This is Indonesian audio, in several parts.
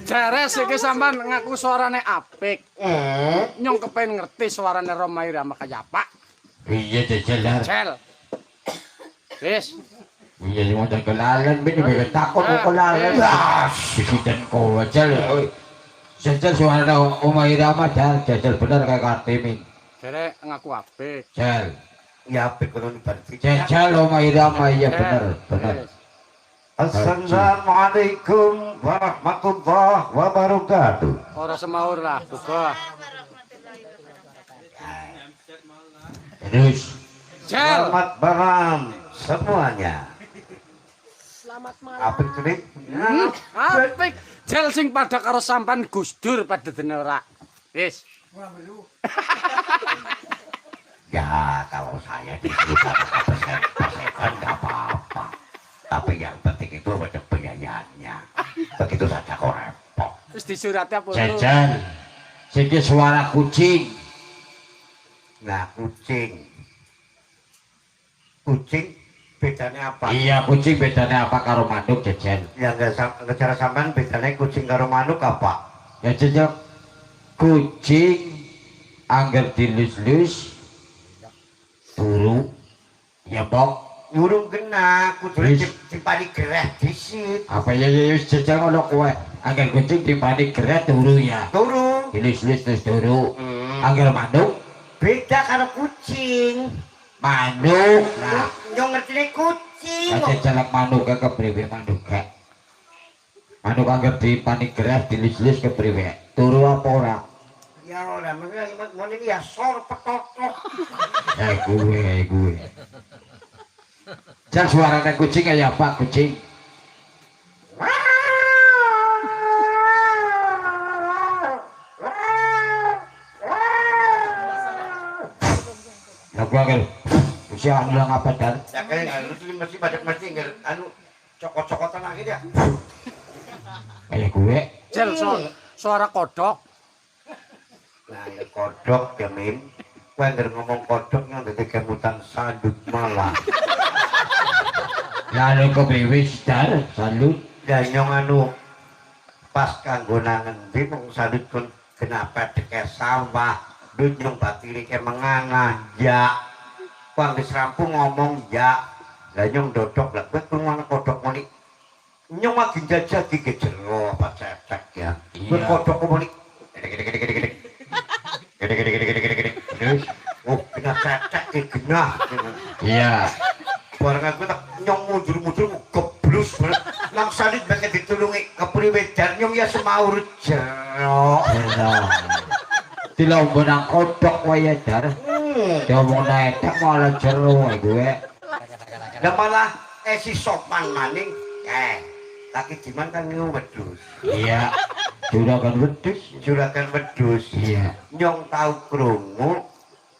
Deres iki sampean ngaku suarane apik. Nyong kepen ngerti suarane Roma Irama kaya apa. Iya jajal. Jel. Wis. Iya sing modal kelalan ben juga takut kok kelalan. Bisikan kowe jajal. Jajal suara Oma Irama jajal bener kayak Kartini. Jere ngaku apik. Jal. Ya apik kono berarti. Jajal Oma Irama iya bener. Assalamualaikum warahmatullahi wabarakatuh. Ora semaur lah, buka. Terus Jel. Selamat malam semuanya. Selamat malam. Apik tuh Apik. Jel sing pada karo sampean Gus Dur pada dene ora. Wis. Ya kalau saya disuruh persen nggak apa-apa. Tapi yang penting itu ada penyanyiannya. Begitu saja kok repot. Wis disurati apa? jajal. Siki suara kucing. Nah kucing. Kucing bedanya apa? Iya kucing bedanya apa karo manuk jajal? Yang nggak cara sampean bedanya kucing karo manuk apa? Ya jajal kucing angger dilus-lus turu ya bok Urung kena, kucing dipani gereh disit. apa ya jajal ngono kowe angger kucing dipani gereh turu ya Turu. dilus-lus terus turu angger manuk Beda karo kucing. manuk nah Nyong ngerti kucing. jajal manuk kepriwe manuk manuk angger dipani gereh dilus-lus kepriwe turu apa ora Ya ora, mau ini ya sor petotok. gue Jal suaranya kucing kayak apa kucing? Nah gua kan usia bilang apa dan? Ya kayak lu tuh mesti mesti anu cokot-cokotan lagi dia. Kayak gue. Jel suara kodok. Nah, ya kodok ya Min. Kowe ngomong kodok yang dadi kemutan sandut malah. Lalu kepriwe dar salut. Ya nyong anu pas kanggo nangen ndi mung sandut kon kenapa deke sawah. Dut nyong batiri ke menganga ya. Kowe wis rampung ngomong ya. Lah nyong dodok lah kowe krungu kodok muni. Nyong lagi jajah di jero apa cetek ya. Kowe kodok muni gede-gede. Terus? Oh, kena cetek ke genah. Iya. Barang aku tak nyong mundur-mundur geblus banget. Langsung banget ditulungi kepriwe dan nyong ya semaur jero. Dilombo nang kodok wae dar. Diomong netek malah jero gue. Lah malah si sopan maning. Laki Diman kan ngu wedhus. Iya. Juragan wedhus. Juragan wedhus. Iya. Nyong tahu krungu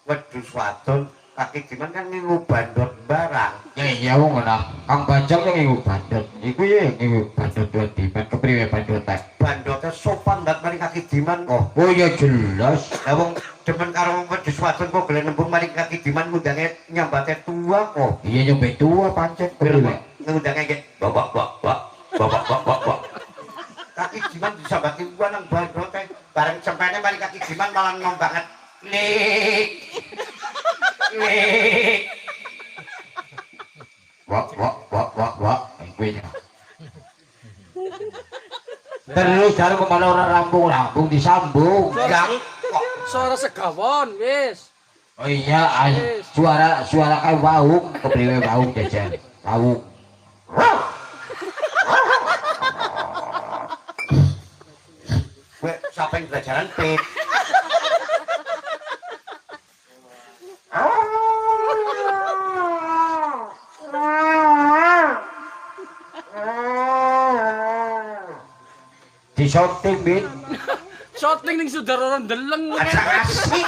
wedhus wadon Kaki Diman kan ngu bandot barang. Ya iya wong ngono. Kang Bajang yang ngu bandot. Iku ya ngu bandot dua Diman kepriwe bandot teh. Bandotnya sopan banget mari Kaki Diman kok. Oh ya jelas. Lah wong demen karo wedhus wadon kok gelem nembung mari Kaki Diman ngundange nyambate tua kok. Iya nyampe tua pancet kepriwe. Ngundange ge bapak. Kaki Diman disambati gua nang bandote bareng cempene mari Kaki Diman malah ngomong banget. Lik. Wak. Kuwi. Terus jare kemana orang rampung disambung. Gang kok Suara segawon wis. Oh iya, suara kayak waung, kepriwe waung jajan. Waung. gue siapa yang belajaran pit. Di shooting bin. Shooting ning saudara ndeleng. Asik.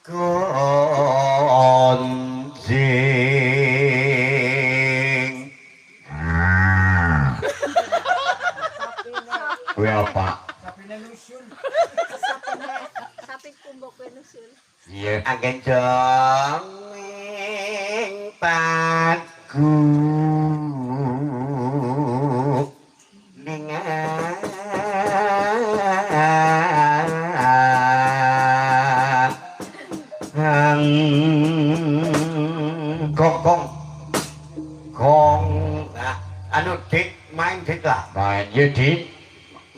Gonjing. Kuwi apa? Sapi kumbok nusul. Iya. Agen jong pad lagu gong gong gong nah anu dik main dik lah main Yudi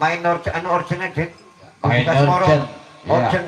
main anu origin dik main Bekas Moro. organ ya Origin